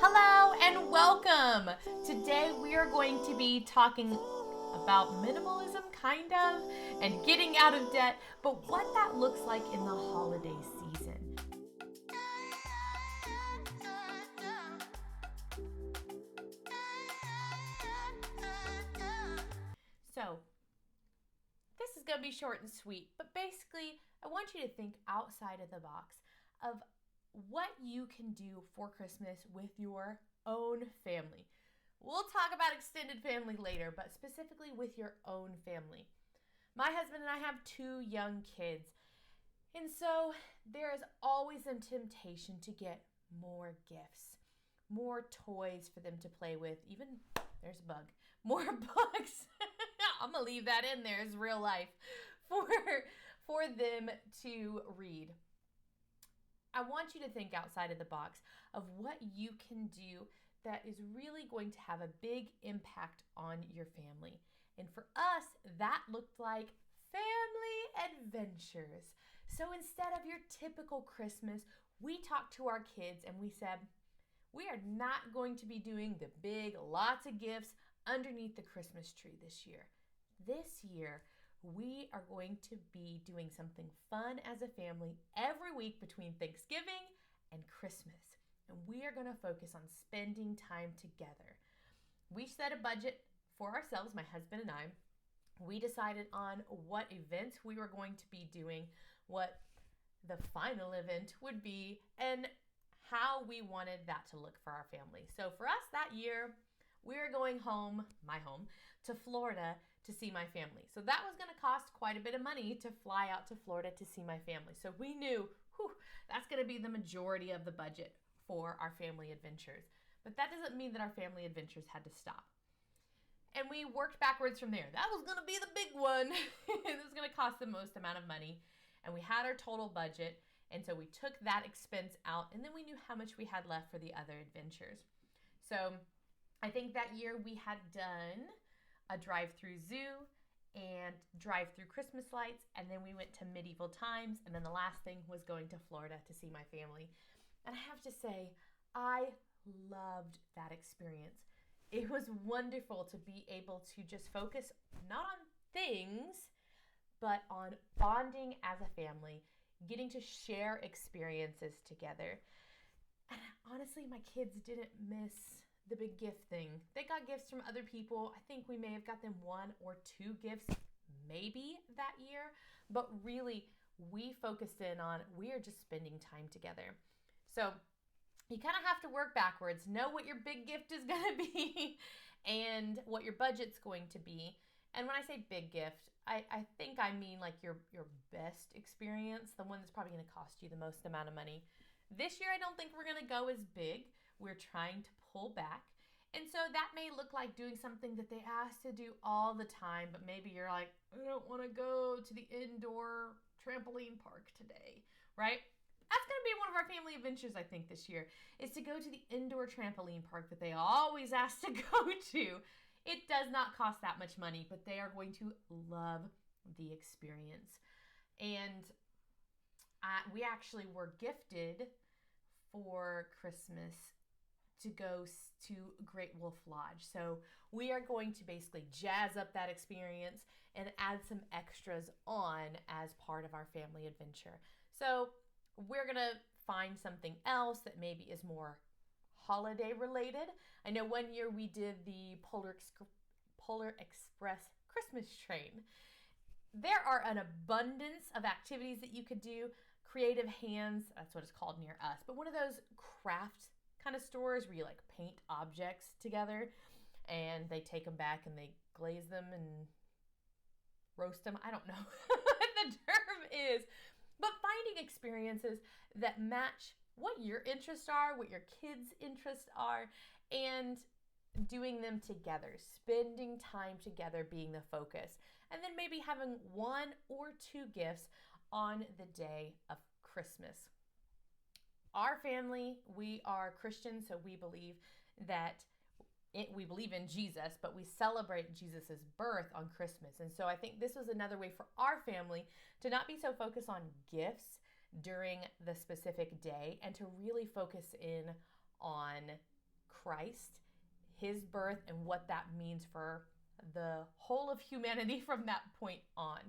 Hello and welcome. Today we are going to be talking about minimalism, kind of, and getting out of debt, but what that looks like in the holiday season. So, this is going to be short and sweet, but basically, I want you to think outside of the box of what you can do for Christmas with your own family. We'll talk about extended family later, but specifically with your own family. My husband and I have 2 young kids, and so there is always a temptation to get more gifts, more toys for them to play with, even, there's a bug, more books. I'm going to leave that in there as real life for them to read. I want you to think outside of the box of what you can do that is really going to have a big impact on your family. And for us, that looked like family adventures. So instead of your typical Christmas, we talked to our kids and we said, we are not going to be doing the big lots of gifts underneath the Christmas tree this year. This year, we are going to be doing something fun as a family every week between Thanksgiving and Christmas. And we are going to focus on spending time together. We set a budget for ourselves, my husband and I. We decided on what events we were going to be doing, what the final event would be, and how we wanted that to look for our family. So for us that year, we were going home, my home, to Florida to see my family. So that was going to cost quite a bit of money to fly out to Florida to see my family. So we knew, that's going to be the majority of the budget for our family adventures. But that doesn't mean that our family adventures had to stop. And we worked backwards from there. That was going to be the big one. It was going to cost the most amount of money. And we had our total budget. And so we took that expense out. And then we knew how much we had left for the other adventures. So I think that year we had done a drive-through zoo and drive-through Christmas lights, and then we went to medieval times, and then the last thing was going to Florida to see my family. And I have to say, I loved that experience. It was wonderful to be able to just focus not on things, but on bonding as a family, getting to share experiences together. And honestly, my kids didn't miss the big gift thing. They got gifts from other people. I think we may have got them 1 or 2 gifts maybe that year, but really we focused in on we are just spending time together. So you kind of have to work backwards, know what your big gift is going to be and what your budget's going to be. And when I say big gift, I think I mean like your best experience, the one that's probably going to cost you the most amount of money. This year, I don't think we're going to go as big. We're trying to pull back. And so that may look like doing something that they ask to do all the time, but maybe you're like, I don't want to go to the indoor trampoline park today, right? That's going to be one of our family adventures, I think, this year, is to go to the indoor trampoline park that they always ask to go to. It does not cost that much money, but they are going to love the experience. And we actually were gifted for Christmas to go to Great Wolf Lodge. So we are going to basically jazz up that experience and add some extras on as part of our family adventure. So we're going to find something else that maybe is more holiday related. I know one year we did the Polar Express Christmas train. There are an abundance of activities that you could do. Creative Hands, that's what it's called near us, but one of those craft kind of stores where you like paint objects together and they take them back and they glaze them and roast them. I don't know what the term is, but finding experiences that match what your interests are, what your kids' interests are, and doing them together, spending time together being the focus, and then maybe having 1 or 2 gifts on the day of Christmas. Our family, we are Christians, so we believe we believe in Jesus, but we celebrate Jesus's birth on Christmas. And so I think this was another way for our family to not be so focused on gifts during the specific day and to really focus in on Christ, his birth, and what that means for the whole of humanity from that point on.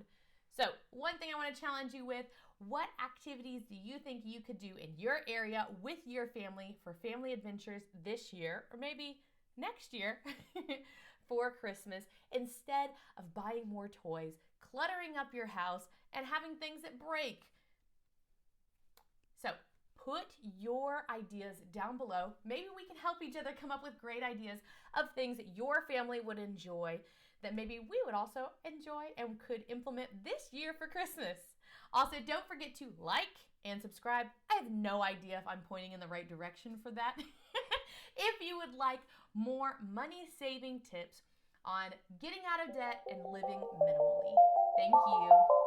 So one thing I want to challenge you with, what activities do you think you could do in your area with your family for family adventures this year, or maybe next year for Christmas, instead of buying more toys, cluttering up your house, and having things that break? So put your ideas down below. Maybe we can help each other come up with great ideas of things that your family would enjoy, that maybe we would also enjoy and could implement this year for Christmas. Also, don't forget to like and subscribe. I have no idea if I'm pointing in the right direction for that. If you would like more money-saving tips on getting out of debt and living minimally. Thank you.